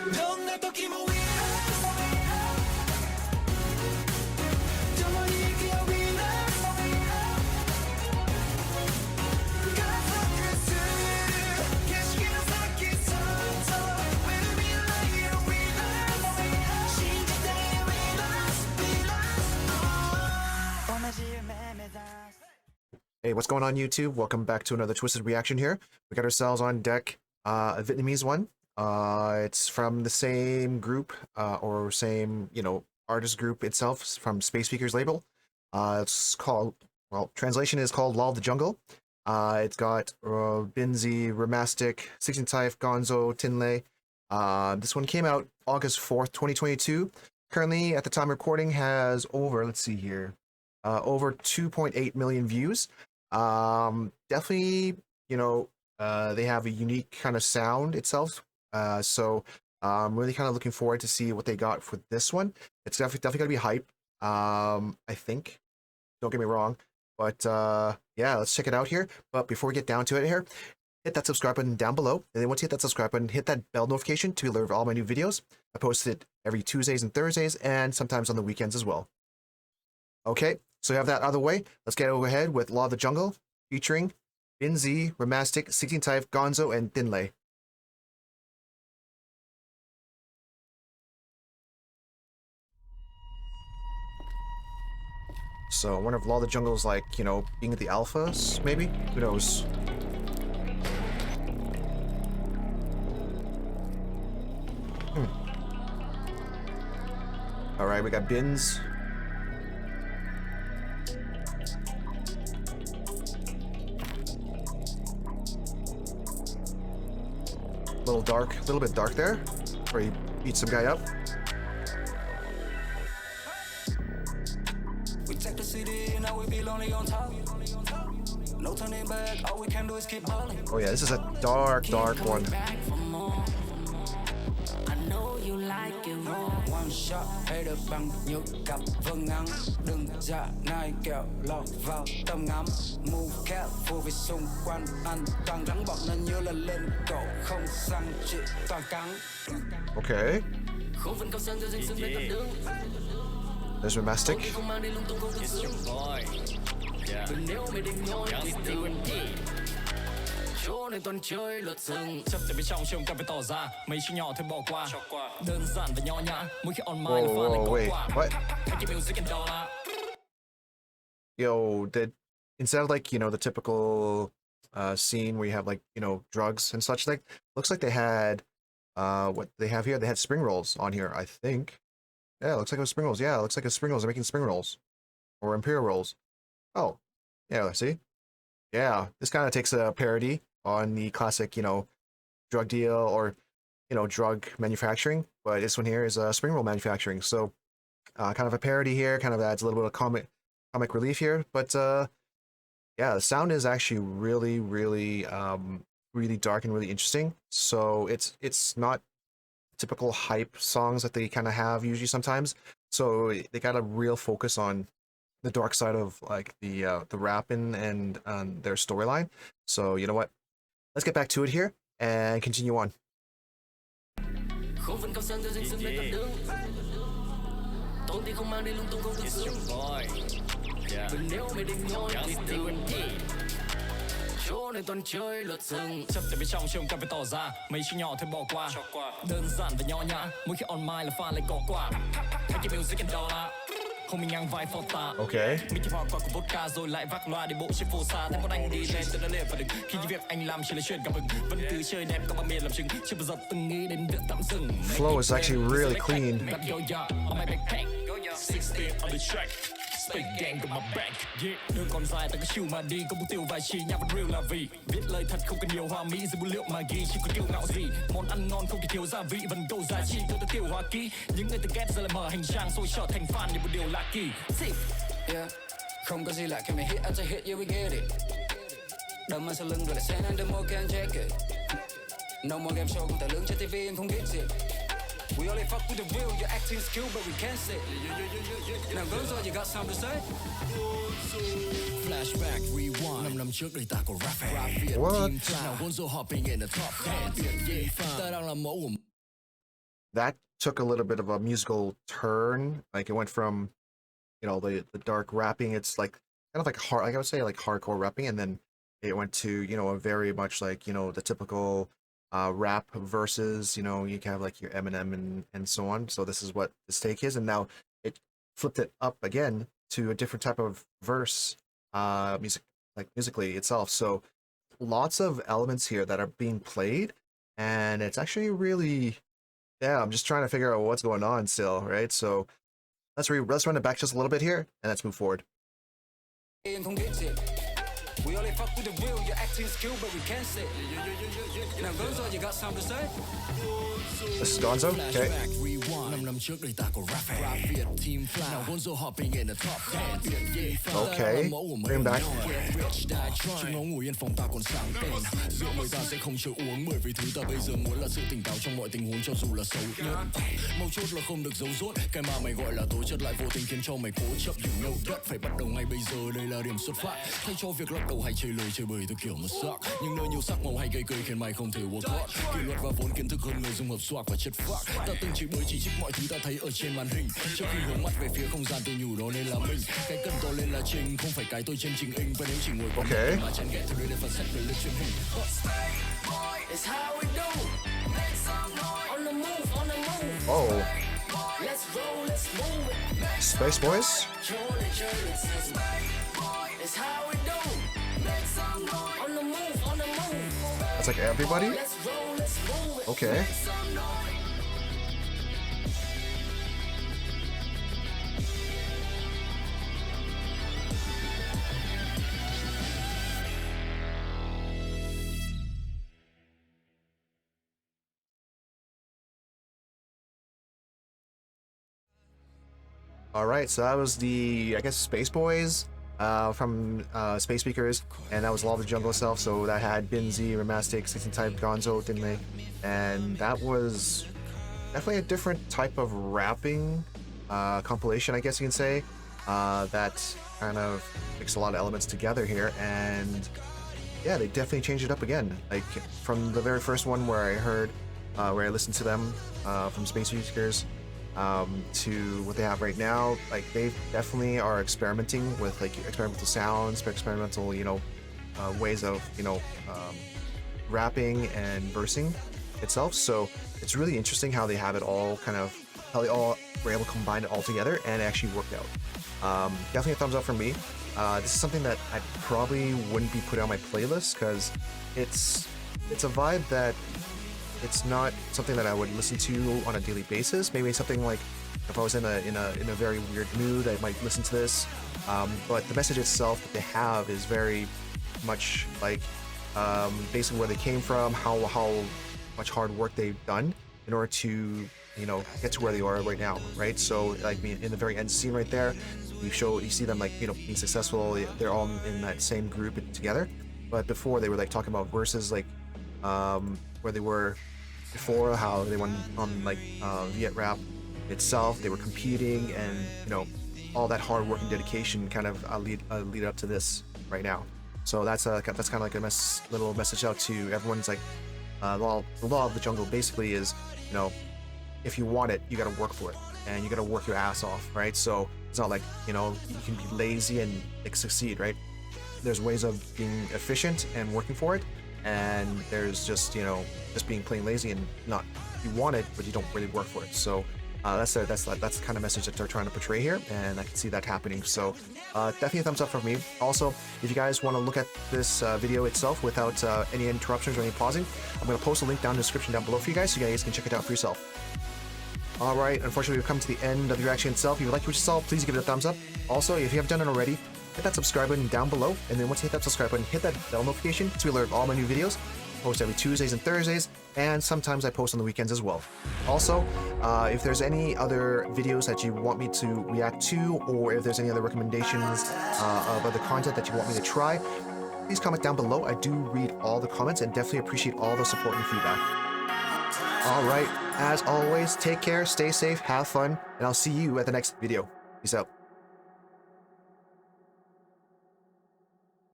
Hey, what's going on YouTube? Welcome back to another Twisted Reaction here. We got ourselves on deck a Vietnamese one. It's from the same group or same, artist group itself from Spacespeakers label. It's called, translation is called LUHET TH RÜNG. It's got BINZ, RHYMASTIC, 16 TYPH, GONZO, TINLE. This one came out August 4th, 2022. Currently, at the time of recording, has over, let's see here, over 2.8 million views. Definitely, they have a unique kind of sound itself. So I'm really kind of looking forward to see what they got for this one. It's definitely gonna be hype. I think. Don't get me wrong. But yeah, let's check it out here. But before we get down to it here, hit that subscribe button down below. And then once you hit that subscribe button, hit that bell notification to be alerted of all my new videos. I post it every Tuesdays and Thursdays, and sometimes on the weekends as well. Okay, so you have that out of the way. Let's get ahead with LUHET TH RÜNG featuring BINZ, RHYMASTIC, 16 TYPH, GONZO, and TINLE. So I wonder if LUHET TH RÜNG is like, being at the alphas, maybe? Who knows? Alright, we got BINZ. A little bit dark there, where he beats some guy up. Oh yeah, this is a dark one. One shot hay được bằng nhiều cặp vầng ngắn, đừng dạ nai kẹo lọt vào tầm ngắm. Move careful vì xung quanh anh toàn rắn bọt nên như là lên cậu không xăng chỉ toàn cắn. Okay. There's RHYMASTIC. It's your boy. Yeah. Chỗ này toàn chơi lượt rừng chấp từ bên trong chưa cần phải tỏ ra mấy chuyện nhỏ thôi bỏ qua đơn giản và nho nhã mỗi khi on mind pha lại có quả hãy keep music and dollar. Yo, instead of like the typical scene where you have like drugs and such, like looks like they had what they have here, they had spring rolls on here, I think. Yeah, it looks like it was spring rolls. Yeah, it looks like it's spring rolls. They're making spring rolls or imperial rolls. Oh yeah, let's see. Yeah, this kind of takes a parody on the classic, drug deal or, drug manufacturing. But this one here is spring roll manufacturing. So kind of a parody here, kind of adds a little bit of comic relief here. But yeah, the sound is actually really, really, really dark and really interesting. So it's not typical hype songs that they kind of have usually sometimes. So they got a real focus on the dark side of like the rapping and their storyline. So you know what? Let's get back to it here and continue on. It's your boy. Yeah. Chỗ này toàn chơi lượt rừng chấp từ bên trong chưa cần phải tỏ ra mấy chuyện nhỏ thôi bỏ qua đơn giản và nho nhã mỗi khi on mind là pha lại có quả hãy keep music and dollar. Không mình ngang vai phao tả. Okay. Mình chỉ hỏi qua của vodka rồi lại vác loa đi bộ trên phố xa thấy bọn anh đi lên từ nó liền và đừng khi những việc anh làm chỉ là chuyện gặp mừng vẫn cứ chơi đẹp có bao miền làm chứng chưa bao giờ từng nghĩ đến việc tạm dừng. Flow is actually really clean. Speak gang của my back, yeah. Đường còn dài ta cứ chill mà đi, có mục tiêu vài chi nhà vẫn real là vì viết lời thật không cần nhiều hoa mỹ, dưới bút liệu mà ghi chỉ có kiêu ngạo gì. Món ăn ngon không thể thiếu gia vị, vẫn câu giá trị tôi tiêu hoa kỹ. Những người từng ghét giờ lại mở hành trang, rồi trở thành fan như một điều lạ kỳ. Yeah, không có gì lạ khi mình hit after hit, yeah we get it. Đâm ở sau lưng rồi lại xen and the more can check it. No more game show, không tài lương trên TV em không biết gì. We only fuck with the real, your acting skill, but we can't say. Now GONZO, you got something to say? Flashback, rewind. 5 năm trước đây ta có rap Việt. What? Nào GONZO hopping in the top 10. Ta đang là mẫu của that took a little bit of a musical turn. Like it went from, the dark rapping. It's like kind of like hard, like I would say like hardcore rapping, and then it went to, a very much like, the typical rap verses. You can have like your Eminem and so on. So this is what this take is, and now it flipped it up again to a different type of verse, musically itself. So lots of elements here that are being played, and it's actually really, yeah, I'm just trying to figure out what's going on still, right? So let's run it back just a little bit here, and let's move forward. We only fuck with the real, your acting skill, but we can't say. Now GONZO, you got something to say? This is GONZO, okay. Okay, bring back. Đầu hay chơi lời chơi bời theo kiểu mà sắc những nơi nhiều sắc màu hay gây cười khiến mày không thể work hard kỷ luật và vốn kiến thức hơn người dùng hợp swag và chất phác ta từng chỉ bới chỉ trích mọi thứ ta thấy ở trên màn hình trước khi hướng mắt về phía không gian tôi nhủ đó nên là mình cái cần to lên là trình không phải cái tôi trên trình in và nếu chỉ ngồi qua mà chán ghét thì đây là phần sách về lịch truyền hình Oh, Space Boys. That's like everybody? Okay. All right, so that was the, I guess, Space Boys from Spacespeakers, and that was Law of the Jungle itself. So that had BINZ, RHYMASTIC, 16-type, GONZO, TINLE, and that was definitely a different type of rapping compilation, I guess you can say, that kind of mixed a lot of elements together here. And yeah, they definitely changed it up again. Like from the very first one where I heard, where I listened to them from Spacespeakers, to what they have right now. Like they definitely are experimenting with like experimental sounds, experimental, ways of, rapping and versing itself. So it's really interesting how they have it all how they all were able to combine it all together and it actually worked out. Definitely a thumbs up from me. This is something that I probably wouldn't be putting on my playlist because it's a vibe that it's not something that I would listen to on a daily basis. Maybe something like if I was in a very weird mood, I might listen to this. But the message itself that they have is very much like basically where they came from, how much hard work they've done in order to get to where they are right now, right? So like in the very end scene right there, you see them like being successful. They're all in that same group together. But before they were like talking about verses like where they were before, how they went on like viet-rap itself. They were competing, and all that hard work and dedication kind of lead up to this right now. So that's kind of like a little message out to everyone's like the law of the jungle basically is if you want it, you got to work for it, and you got to work your ass off, right? So it's not like you can be lazy and like succeed, right? There's ways of being efficient and working for it, and there's just just being plain lazy and not, you want it but you don't really work for it. So that's the kind of message that they're trying to portray here, and I can see that happening. So definitely a thumbs up from me. Also, if you guys want to look at this video itself without any interruptions or any pausing, I'm going to post a link down in the description down below for you guys, so you guys can check it out for yourself. Alright, unfortunately we've come to the end of the reaction itself. If you liked what you saw, please give it a thumbs up. Also, if you haven't done it already, hit that subscribe button down below, and then once you hit that subscribe button, hit that bell notification to be alerted of all my new videos. I post every Tuesdays and Thursdays, and sometimes I post on the weekends as well. Also, if there's any other videos that you want me to react to, or if there's any other recommendations of other content that you want me to try, please comment down below. I do read all the comments and definitely appreciate all the support and feedback. Alright, as always, take care, stay safe, have fun, and I'll see you at the next video. Peace out.